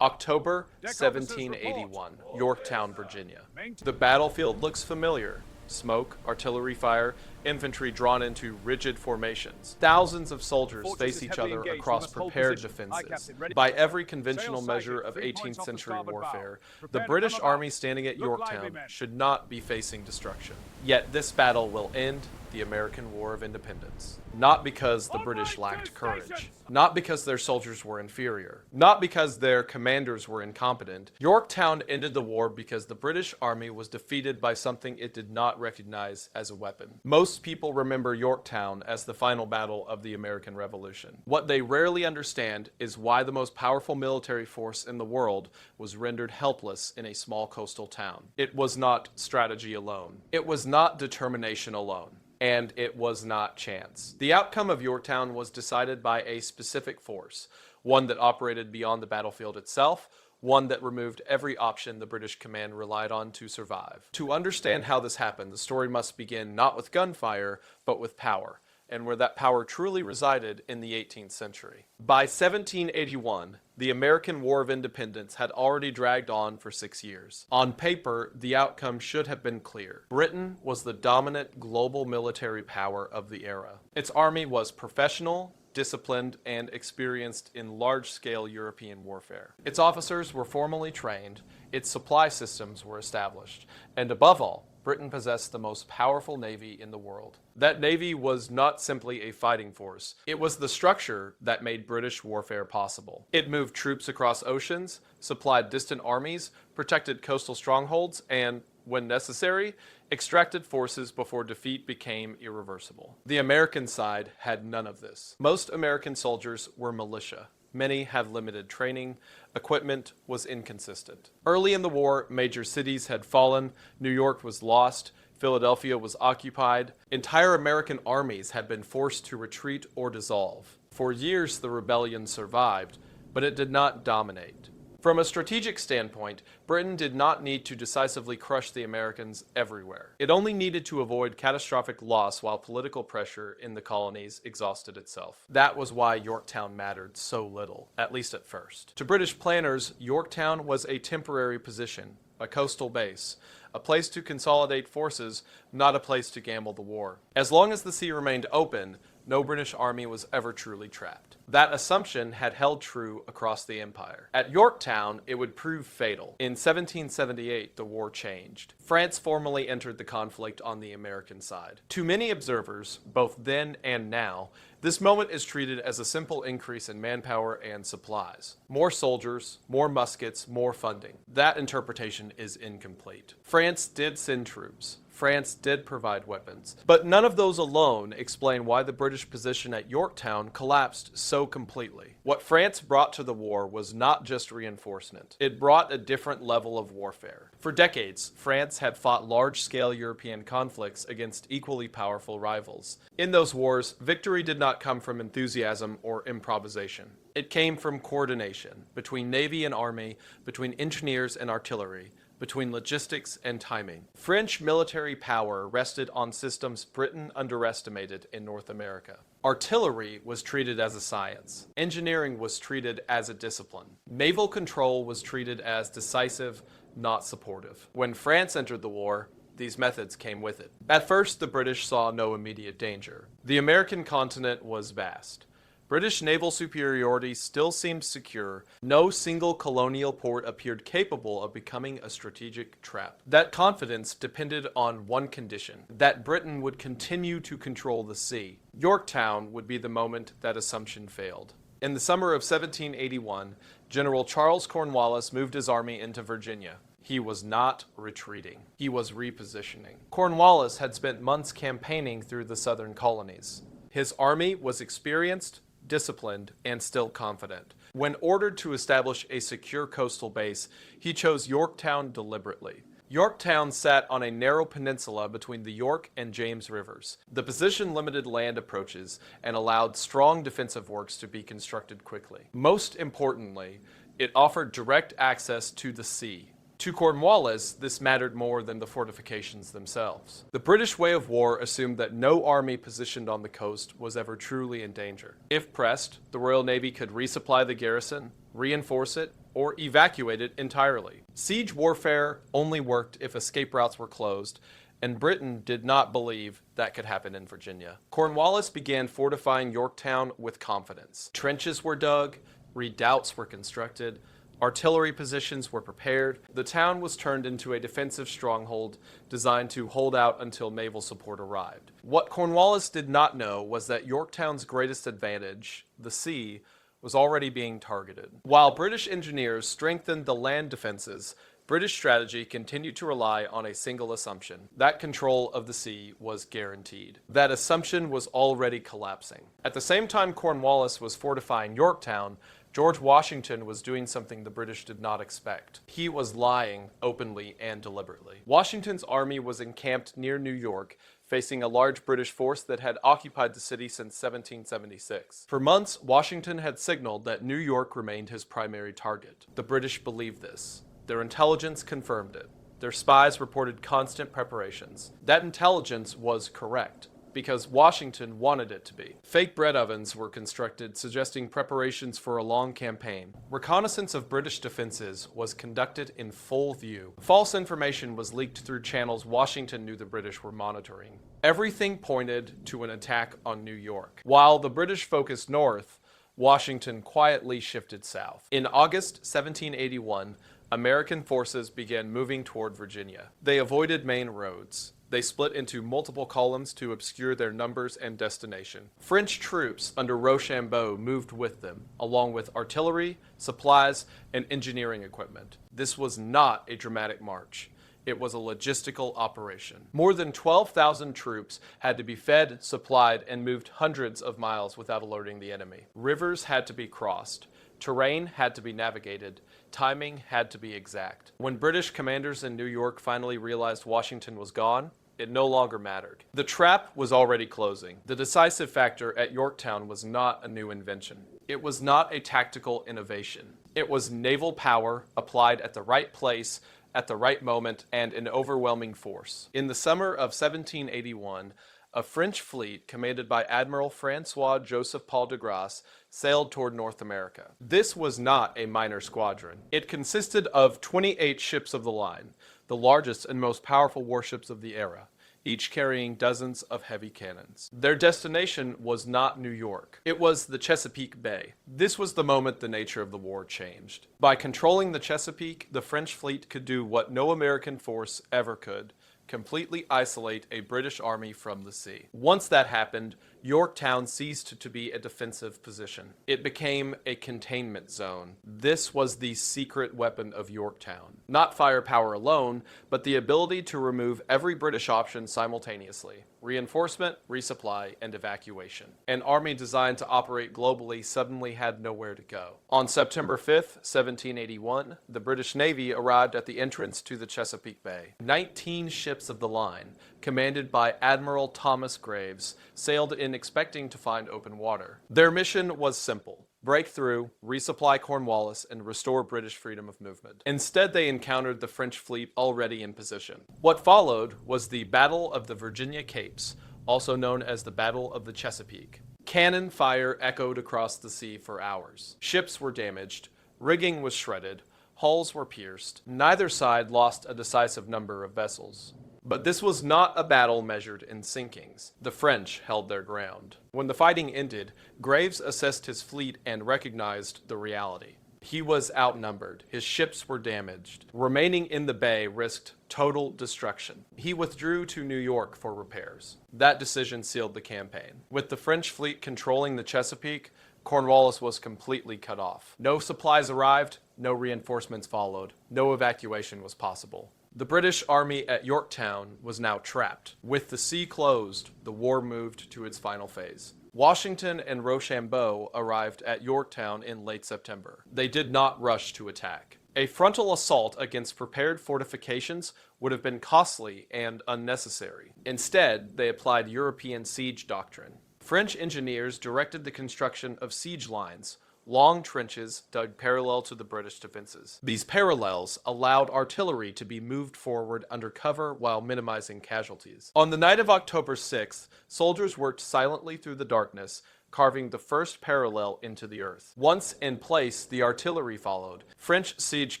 October 1781, Yorktown, Virginia. The battlefield looks familiar. Smoke, artillery fire, infantry drawn into rigid formations. Thousands of soldiers face each other across prepared defenses. By every conventional measure of 18th century warfare, the British army standing at Yorktown should not be facing destruction. Yet this battle will end the American War of Independence. Not because the British lacked courage, not because their soldiers were inferior, not because their commanders were incompetent. Yorktown ended the war because the British army was defeated by something it did not recognize as a weapon. Most people remember Yorktown as the final battle of the American Revolution. What they rarely understand is why the most powerful military force in the world was rendered helpless in a small coastal town. It was not strategy alone. It was not determination alone. And it was not chance. The outcome of Yorktown was decided by a specific force, one that operated beyond the battlefield itself, one that removed every option the British command relied on to survive. To understand how this happened, the story must begin not with gunfire, but with power, and where that power truly resided in the 18th century. By 1781, the American War of Independence had already dragged on for 6 years. On paper, the outcome should have been clear. Britain was the dominant global military power of the era. Its army was professional, disciplined, and experienced in large-scale European warfare. Its officers were formally trained, its supply systems were established, and above all, Britain possessed the most powerful navy in the world. That navy was not simply a fighting force. It was the structure that made British warfare possible. It moved troops across oceans, supplied distant armies, protected coastal strongholds, and, when necessary, extracted forces before defeat became irreversible. The American side had none of this. Most American soldiers were militia. Many had limited training. Equipment was inconsistent. Early in the war, major cities had fallen. New York was lost. Philadelphia was occupied. Entire American armies had been forced to retreat or dissolve. For years, the rebellion survived, but it did not dominate. From a strategic standpoint, Britain did not need to decisively crush the Americans everywhere. It only needed to avoid catastrophic loss while political pressure in the colonies exhausted itself. That was why Yorktown mattered so little, at least at first. To British planners, Yorktown was a temporary position, a coastal base, a place to consolidate forces, not a place to gamble the war. As long as the sea remained open, no British army was ever truly trapped. That assumption had held true across the empire. At Yorktown, it would prove fatal. In 1778, the war changed. France formally entered the conflict on the American side. To many observers, both then and now, this moment is treated as a simple increase in manpower and supplies. More soldiers, more muskets, more funding. That interpretation is incomplete. France did send troops. France did provide weapons. But none of those alone explain why the British position at Yorktown collapsed so completely. What France brought to the war was not just reinforcement. It brought a different level of warfare. For decades, France had fought large-scale European conflicts against equally powerful rivals. In those wars, victory did not come from enthusiasm or improvisation. It came from coordination between navy and army, between engineers and artillery, between logistics and timing. French military power rested on systems Britain underestimated in North America. Artillery was treated as a science. Engineering was treated as a discipline. Naval control was treated as decisive, not supportive. When France entered the war, these methods came with it. At first, the British saw no immediate danger. The American continent was vast. British naval superiority still seemed secure. No single colonial port appeared capable of becoming a strategic trap. That confidence depended on one condition: that Britain would continue to control the sea. Yorktown would be the moment that assumption failed. In the summer of 1781, General Charles Cornwallis moved his army into Virginia. He was not retreating. He was repositioning. Cornwallis had spent months campaigning through the southern colonies. His army was experienced, disciplined, and still confident. When ordered to establish a secure coastal base, he chose Yorktown deliberately. Yorktown sat on a narrow peninsula between the York and James rivers. The position limited land approaches and allowed strong defensive works to be constructed quickly. Most importantly, it offered direct access to the sea. To Cornwallis, this mattered more than the fortifications themselves. The British way of war assumed that no army positioned on the coast was ever truly in danger. If pressed, the Royal Navy could resupply the garrison, reinforce it, or evacuate it entirely. Siege warfare only worked if escape routes were closed, and Britain did not believe that could happen in Virginia. Cornwallis began fortifying Yorktown with confidence. Trenches were dug, redoubts were constructed, artillery positions were prepared. The town was turned into a defensive stronghold designed to hold out until naval support arrived. What Cornwallis did not know was that Yorktown's greatest advantage, the sea, was already being targeted. While British engineers strengthened the land defenses, British strategy continued to rely on a single assumption: that control of the sea was guaranteed. That assumption was already collapsing. At the same time Cornwallis was fortifying Yorktown, George Washington was doing something the British did not expect. He was lying openly and deliberately. Washington's army was encamped near New York, facing a large British force that had occupied the city since 1776. For months, Washington had signaled that New York remained his primary target. The British believed this. Their intelligence confirmed it. Their spies reported constant preparations. That intelligence was correct, because Washington wanted it to be. Fake bread ovens were constructed, suggesting preparations for a long campaign. Reconnaissance of British defenses was conducted in full view. False information was leaked through channels Washington knew the British were monitoring. Everything pointed to an attack on New York. While the British focused north, Washington quietly shifted south. In August 1781, American forces began moving toward Virginia. They avoided main roads. They split into multiple columns to obscure their numbers and destination. French troops under Rochambeau moved with them, along with artillery, supplies, and engineering equipment. This was not a dramatic march. It was a logistical operation. More than 12,000 troops had to be fed, supplied, and moved hundreds of miles without alerting the enemy. Rivers had to be crossed. Terrain had to be navigated. Timing had to be exact. When British commanders in New York finally realized Washington was gone, it no longer mattered. The trap was already closing. The decisive factor at Yorktown was not a new invention. It was not a tactical innovation. It was naval power applied at the right place, at the right moment, and in overwhelming force. In the summer of 1781, a French fleet commanded by Admiral Francois Joseph Paul de Grasse sailed toward North America. This was not a minor squadron. It consisted of 28 ships of the line, the largest and most powerful warships of the era, each carrying dozens of heavy cannons. Their destination was not New York. It was the Chesapeake Bay. This was the moment the nature of the war changed. By controlling the Chesapeake, the French fleet could do what no American force ever could: completely isolate a British army from the sea. Once that happened, Yorktown ceased to be a defensive position. It became a containment zone. This was the secret weapon of Yorktown. Not firepower alone, but the ability to remove every British option simultaneously: reinforcement, resupply, and evacuation. An army designed to operate globally suddenly had nowhere to go. On September 5th, 1781, the British Navy arrived at the entrance to the Chesapeake Bay. 19 ships of the line, commanded by Admiral Thomas Graves, sailed in expecting to find open water. Their mission was simple: break through, resupply Cornwallis, and restore British freedom of movement. Instead, they encountered the French fleet already in position. What followed was the Battle of the Virginia Capes, also known as the Battle of the Chesapeake. Cannon fire echoed across the sea for hours. Ships were damaged, rigging was shredded, hulls were pierced. Neither side lost a decisive number of vessels. But this was not a battle measured in sinkings. The French held their ground. When the fighting ended, Graves assessed his fleet and recognized the reality. He was outnumbered. His ships were damaged. Remaining in the bay risked total destruction. He withdrew to New York for repairs. That decision sealed the campaign. With the French fleet controlling the Chesapeake, Cornwallis was completely cut off. No supplies arrived, no reinforcements followed, no evacuation was possible. The British army at Yorktown was now trapped. With the sea closed, the war moved to its final phase. Washington and Rochambeau arrived at Yorktown in late September. They did not rush to attack. A frontal assault against prepared fortifications would have been costly and unnecessary. Instead, they applied European siege doctrine. French engineers directed the construction of siege lines, long trenches dug parallel to the British defenses. These parallels allowed artillery to be moved forward under cover while minimizing casualties. On the night of October 6th, soldiers worked silently through the darkness, carving the first parallel into the earth. Once in place, the artillery followed. French siege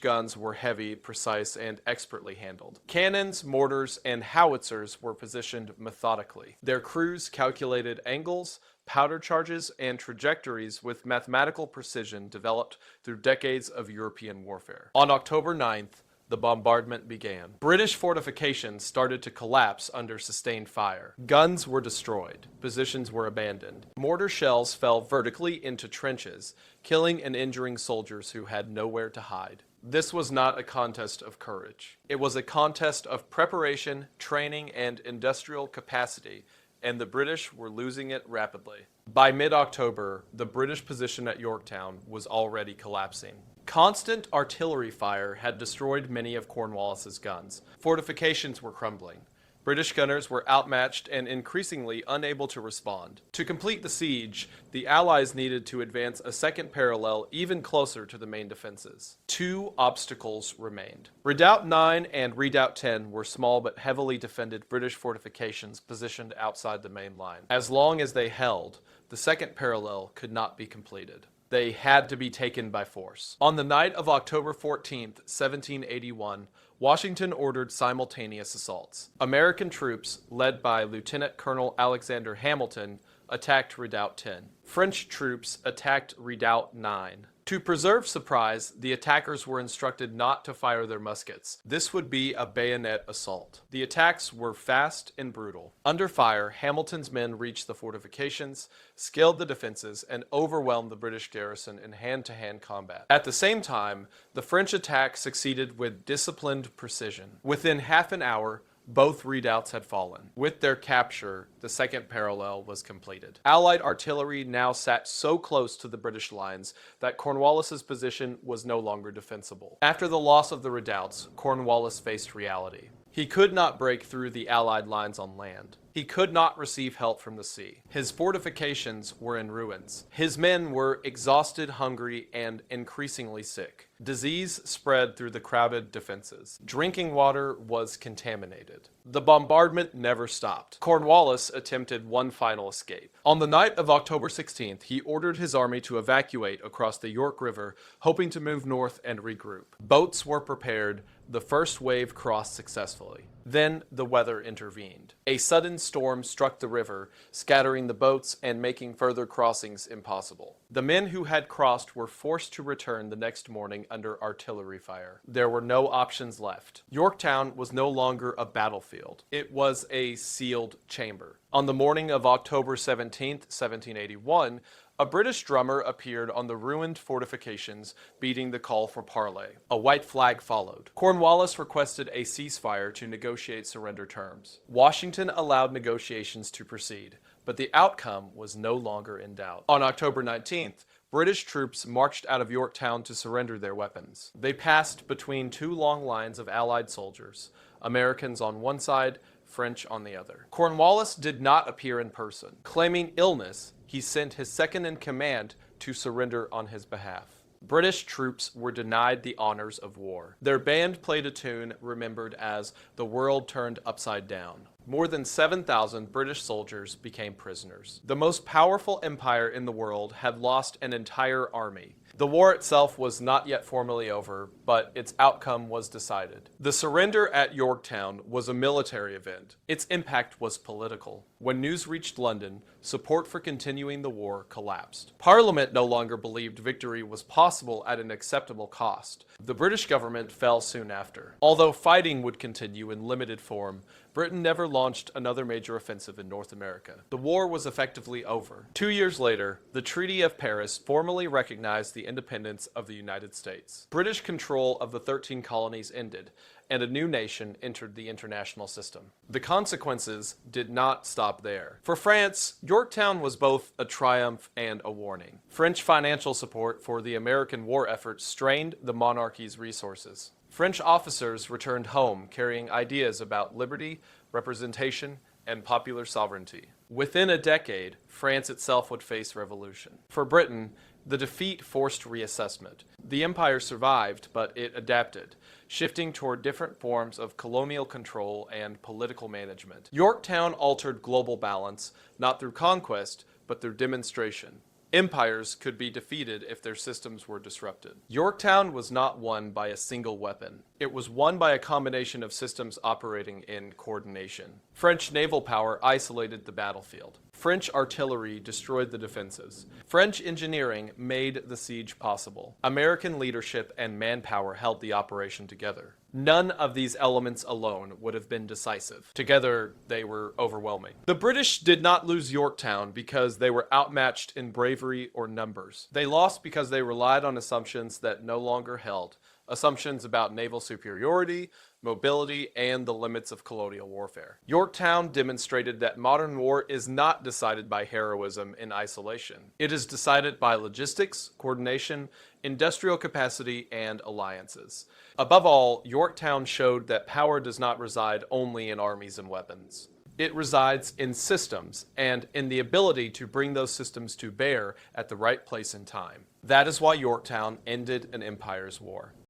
guns were heavy, precise, and expertly handled. Cannons, mortars, and howitzers were positioned methodically. Their crews calculated angles, powder charges, and trajectories with mathematical precision developed through decades of European warfare. On October 9th, the bombardment began. British fortifications started to collapse under sustained fire. Guns were destroyed. Positions were abandoned. Mortar shells fell vertically into trenches, killing and injuring soldiers who had nowhere to hide. This was not a contest of courage. It was a contest of preparation, training, and industrial capacity, and the British were losing it rapidly. By mid-October, the British position at Yorktown was already collapsing. Constant artillery fire had destroyed many of Cornwallis's guns. Fortifications were crumbling. British gunners were outmatched and increasingly unable to respond. To complete the siege, the Allies needed to advance a second parallel even closer to the main defenses. Two obstacles remained. Redoubt 9 and Redoubt 10 were small but heavily defended British fortifications positioned outside the main line. As long as they held, the second parallel could not be completed. They had to be taken by force. On the night of October 14th, 1781, Washington ordered simultaneous assaults. American troops, led by Lieutenant Colonel Alexander Hamilton, attacked Redoubt 10. French troops attacked Redoubt 9. To preserve surprise, the attackers were instructed not to fire their muskets. This would be a bayonet assault. The attacks were fast and brutal. Under fire, Hamilton's men reached the fortifications, scaled the defenses, and overwhelmed the British garrison in hand-to-hand combat. At the same time, the French attack succeeded with disciplined precision. Within half an hour, both redoubts had fallen. With their capture, the second parallel was completed. Allied artillery now sat so close to the British lines that Cornwallis's position was no longer defensible. After the loss of the redoubts, Cornwallis faced reality. He could not break through the Allied lines on land. He could not receive help from the sea. His fortifications were in ruins. His men were exhausted, hungry, and increasingly sick. Disease spread through the crowded defenses. Drinking water was contaminated. The bombardment never stopped. Cornwallis attempted one final escape. On the night of October 16th, he ordered his army to evacuate across the York River, hoping to move north and regroup. Boats were prepared. The first wave crossed successfully. Then the weather intervened. A sudden storm struck the river, scattering the boats and making further crossings impossible. The men who had crossed were forced to return the next morning under artillery fire. There were no options left. Yorktown was no longer a battlefield. It was a sealed chamber. On the morning of October 17th, 1781, a British drummer appeared on the ruined fortifications, beating the call for parley. A white flag followed. Cornwallis requested a ceasefire to negotiate surrender terms. Washington allowed negotiations to proceed, but the outcome was no longer in doubt. On October 19th, British troops marched out of Yorktown to surrender their weapons. They passed between two long lines of Allied soldiers, Americans on one side, French on the other. Cornwallis did not appear in person. Claiming illness, he sent his second-in-command to surrender on his behalf. British troops were denied the honors of war. Their band played a tune remembered as "The World Turned Upside Down." More than 7,000 British soldiers became prisoners. The most powerful empire in the world had lost an entire army. The war itself was not yet formally over, but its outcome was decided. The surrender at Yorktown was a military event. Its impact was political. When news reached London, support for continuing the war collapsed. Parliament no longer believed victory was possible at an acceptable cost. The British government fell soon after. Although fighting would continue in limited form, Britain never launched another major offensive in North America. The war was effectively over. 2 years later, the Treaty of Paris formally recognized the independence of the United States. British control of the 13 colonies ended, and a new nation entered the international system. The consequences did not stop there. For France, Yorktown was both a triumph and a warning. French financial support for the American war effort strained the monarchy's resources. French officers returned home carrying ideas about liberty, representation, and popular sovereignty. Within a decade, France itself would face revolution. For Britain, the defeat forced reassessment. The empire survived, but it adapted, shifting toward different forms of colonial control and political management. Yorktown altered global balance, not through conquest, but their demonstration. Empires could be defeated if their systems were disrupted. Yorktown was not won by a single weapon. It was won by a combination of systems operating in coordination. French naval power isolated the battlefield. French artillery destroyed the defenses. French engineering made the siege possible. American leadership and manpower held the operation together. None of these elements alone would have been decisive. Together, they were overwhelming. The British did not lose Yorktown because they were outmatched in bravery or numbers. They lost because they relied on assumptions that no longer held. Assumptions about naval superiority, mobility, and the limits of colonial warfare. Yorktown demonstrated that modern war is not decided by heroism in isolation. It is decided by logistics, coordination, industrial capacity, and alliances. Above all, Yorktown showed that power does not reside only in armies and weapons. It resides in systems and in the ability to bring those systems to bear at the right place and time. That is why Yorktown ended an empire's war.